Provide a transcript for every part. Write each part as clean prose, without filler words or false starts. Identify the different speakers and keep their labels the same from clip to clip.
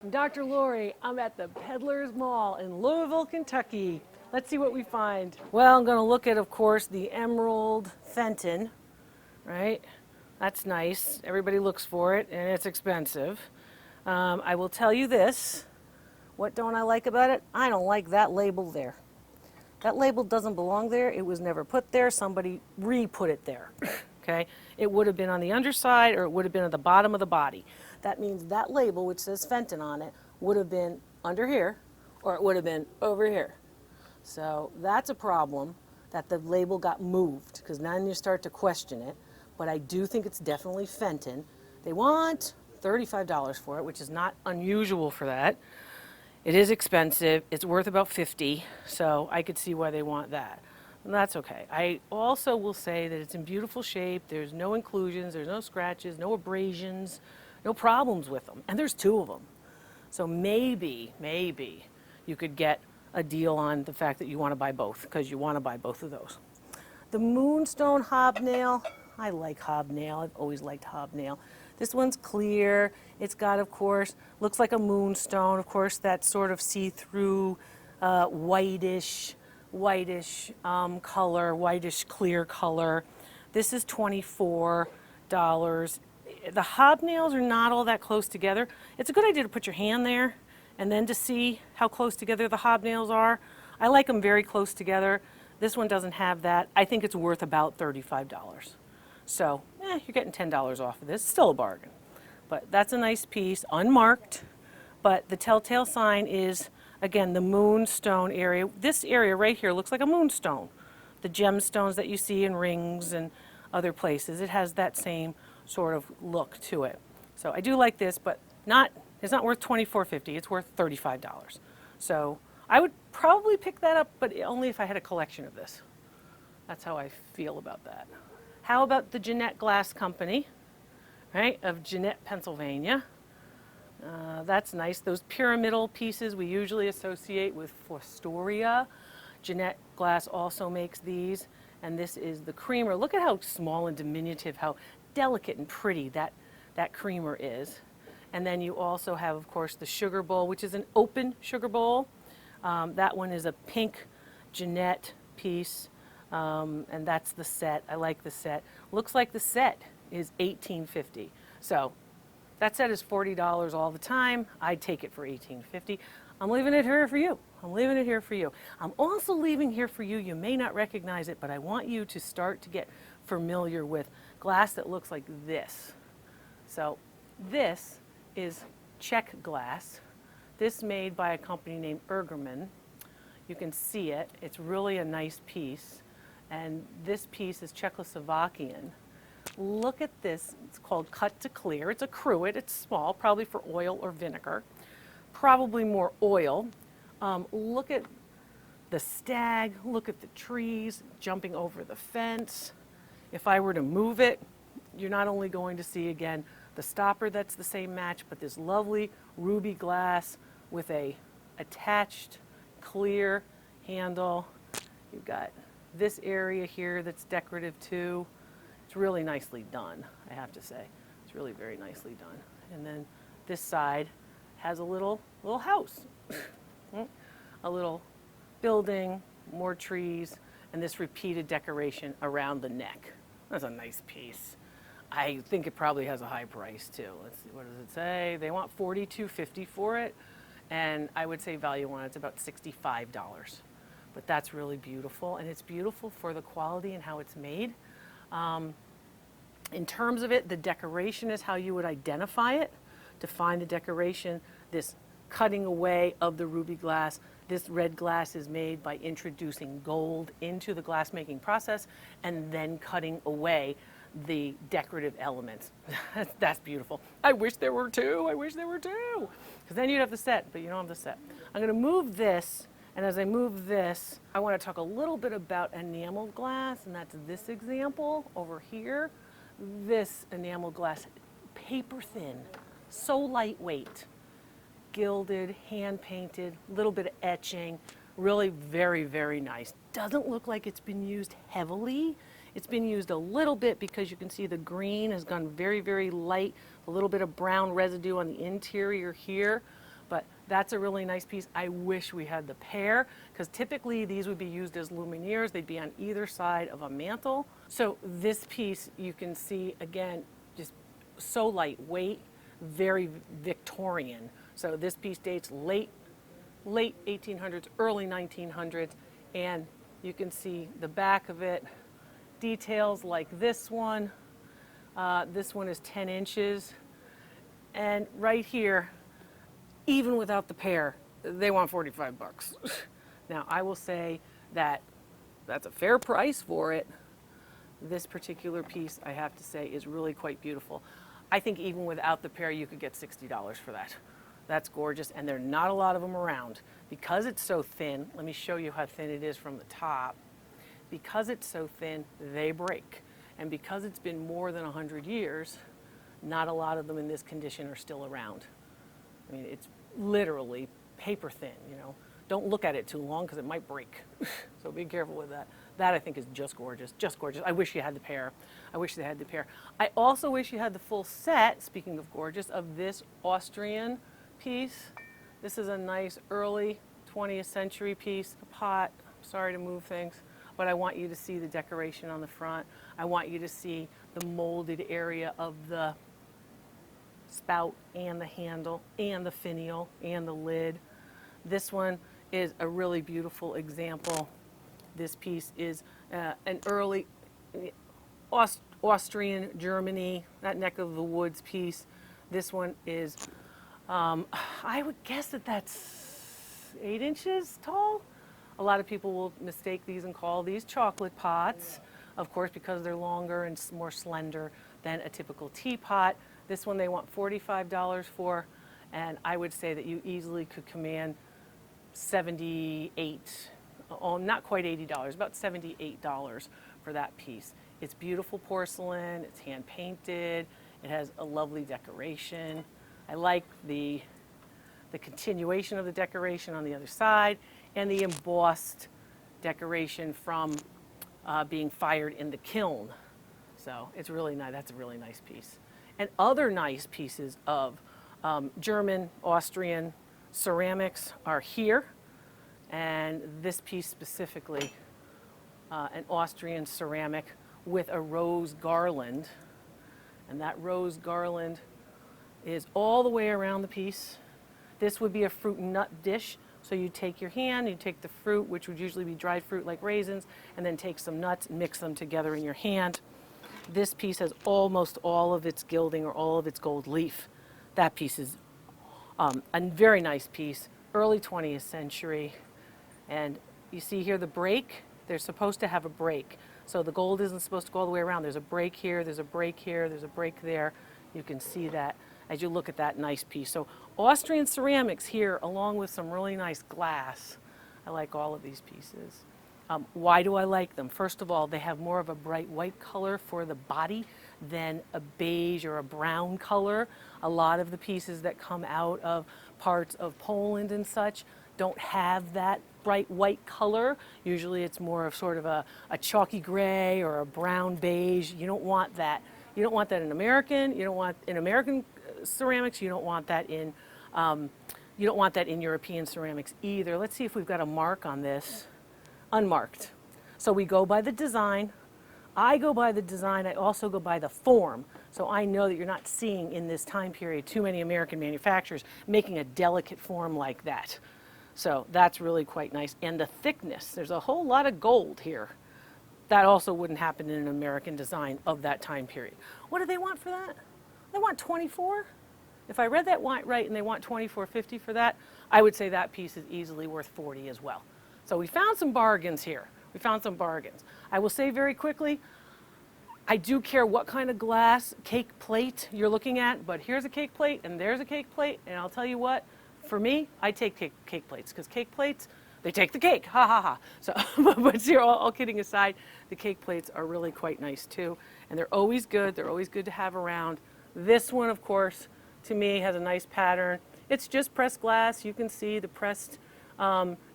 Speaker 1: Dr. Lori, I'm at the Peddler's Mall in Louisville, Kentucky. Let's see what we find. Well, I'm going to look at, of course, the emerald Fenton, right? That's nice. Everybody looks for it, and it's expensive. I will tell you this. What don't I like about it? I don't like that label there. That label doesn't belong there. It was never put there. Somebody re-put it there, okay? It would have been on the underside, or it would have been at the bottom of the body. That means that label, which says Fenton on it, would have been under here, or it would have been over here. So that's a problem, that the label got moved, because now you start to question it. But I do think it's definitely Fenton. They want $35 for it, which is not unusual for that. It is expensive. It's worth about $50, so I could see why they want that. And that's okay. I also will say that it's in beautiful shape. There's no inclusions, there's no scratches, no abrasions, no problems with them. And there's two of them. So maybe you could get a deal on the fact that you want to buy both, because you want to buy both of those. The Moonstone Hobnail, I like Hobnail. I've always liked Hobnail. This one's clear. It's got, of course, looks like a moonstone. Of course, that sort of see-through, whitish color, whitish clear color. This is $24. The hobnails are not all that close together. It's a good idea to put your hand there and then to see how close together the hobnails are. I like them very close together. This one doesn't have that. I think it's worth about $35. So, you're getting $10 off of this. Still a bargain. But that's a nice piece, unmarked. But the telltale sign is, again, the moonstone area. This area right here looks like a moonstone. The gemstones that you see in rings and other places. It has that same sort of look to it. So I do like this, but it's not worth $24.50. It's worth $35. So I would probably pick that up, but only if I had a collection of this. That's how I feel about that. How about the Jeannette Glass Company, right, of Jeannette, Pennsylvania? That's nice. Those pyramidal pieces we usually associate with Fostoria. Jeannette Glass also makes these, and this is the creamer. Look at how small and diminutive, how delicate and pretty that creamer is. And then you also have, of course, the sugar bowl, which is an open sugar bowl. That one is a pink Jeannette piece. And that's the set. I like the set. Looks like the set is $18.50. So that set is $40 all the time. I'd take it for $18.50. I'm leaving it here for you. I'm leaving it here for you. I'm also leaving here for you. You may not recognize it, but I want you to start to get familiar with glass that looks like this. So this is Czech glass. This made by a company named Ergerman. You can see it. It's really a nice piece. And this piece is Czechoslovakian. Look at this. It's called Cut to Clear. It's a cruet. It's small, probably for oil or vinegar. Probably more oil. Look at the stag. Look at the trees jumping over the fence. If I were to move it, you're not only going to see, again, the stopper that's the same match, but this lovely ruby glass with a attached clear handle. You've got this area here that's decorative too. It's really nicely done, I have to say. It's really very nicely done. And then this side has a little house, a little building, more trees, and this repeated decoration around the neck. That's a nice piece. I think it probably has a high price too. Let's see, what does it say? They want $42.50 for it, and I would say value on it's about $65. But that's really beautiful, and it's beautiful for the quality and how it's made. In terms of it, the decoration is how you would identify it. To find the decoration, this cutting away of the ruby glass. This red glass is made by introducing gold into the glass making process and then cutting away the decorative elements. That's beautiful. I wish there were two. I wish there were two. Because then you'd have the set, but you don't have the set. I'm going to move this. And as I move this, I want to talk a little bit about enamel glass, and that's this example over here. This enamel glass, paper thin, so lightweight, gilded, hand painted, little bit of etching, really very, very nice. Doesn't look like it's been used heavily. It's been used a little bit because you can see the green has gone very, very light, a little bit of brown residue on the interior here. But that's a really nice piece. I wish we had the pair, because typically these would be used as luminaires. They'd be on either side of a mantle. So this piece, you can see, again, just so lightweight, very Victorian. So this piece dates late 1800s, early 1900s, and you can see the back of it. Details like this one. This one is 10 inches. And right here, even without the pair, they want 45 bucks. Now, I will say that that's a fair price for it. This particular piece, I have to say, is really quite beautiful. I think even without the pair, you could get $60 for that. That's gorgeous, and there are not a lot of them around. Because it's so thin, let me show you how thin it is from the top. Because it's so thin, they break. And because it's been more than 100 years, not a lot of them in this condition are still around. I mean, it's literally paper thin, you know. Don't look at it too long because it might break. So be careful with that. That I think is just gorgeous, just gorgeous. I wish you had the pair. I wish they had the pair. I also wish you had the full set, speaking of gorgeous, of this Austrian piece. This is a nice early 20th century piece, a pot. Sorry to move things, but I want you to see the decoration on the front. I want you to see the molded area of the spout and the handle and the finial and the lid. This one is a really beautiful example. This piece is an early Austrian, Germany, that neck of the woods piece. This one is, I would guess that that's 8 inches tall. A lot of people will mistake these and call these chocolate pots, of course, because they're longer and more slender than a typical teapot. This one they want $45 for, and I would say that you easily could command $78, not quite $80, about $78 for that piece. It's beautiful porcelain, it's hand painted, it has a lovely decoration. I like the continuation of the decoration on the other side and the embossed decoration from being fired in the kiln. So it's really nice, that's a really nice piece. And other nice pieces of German, Austrian ceramics are here. And this piece specifically, an Austrian ceramic with a rose garland. And that rose garland is all the way around the piece. This would be a fruit and nut dish. So you take your hand, you take the fruit, which would usually be dried fruit like raisins, and then take some nuts and mix them together in your hand. This piece has almost all of its gilding or all of its gold leaf. That piece is a very nice piece, early 20th century. And you see here the break, they're supposed to have a break. So the gold isn't supposed to go all the way around. There's a break here, there's a break here, there's a break there. You can see that as you look at that nice piece. So Austrian ceramics here, along with some really nice glass. I like all of these pieces. Why do I like them? First of all, they have more of a bright white color for the body than a beige or a brown color. A lot of the pieces that come out of parts of Poland and such don't have that bright white color. Usually it's more of sort of a chalky gray or a brown beige. You don't want that. You don't want that in American. You don't want in American ceramics. You don't want that in European ceramics either. Let's see if we've got a mark on this. Unmarked. So we go by the design. I go by the design. I also go by the form. So I know that you're not seeing in this time period too many American manufacturers making a delicate form like that. So that's really quite nice. And the thickness, there's a whole lot of gold here. That also wouldn't happen in an American design of that time period. What do they want for that? They want 24? If I read that right and they want $24.50 for that, I would say that piece is easily worth 40 as well. So we found some bargains here. We found some bargains. I will say very quickly, I do care what kind of glass cake plate you're looking at, but here's a cake plate and there's a cake plate, and I'll tell you what, for me, I take cake plates, because cake plates, they take the cake, ha ha ha. So, but here, all kidding aside, the cake plates are really quite nice too, and they're always good to have around. This one, of course, to me, has a nice pattern. It's just pressed glass. You can see the pressed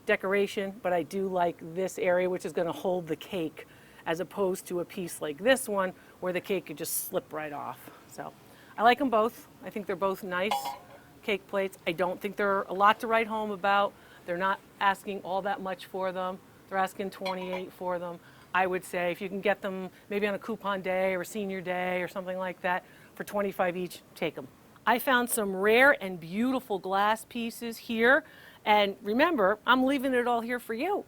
Speaker 1: decoration, but I do like this area, which is going to hold the cake, as opposed to a piece like this one where the cake could just slip right off. So I like them both. I think they're both nice. cake plates. I don't think they're a lot to write home about. They're not asking all that much for them. They're asking $28 for them. I would say if you can get them maybe on a coupon day or a senior day or something like that for $25 each, take them. I found some rare and beautiful glass pieces here. And remember, I'm leaving it all here for you.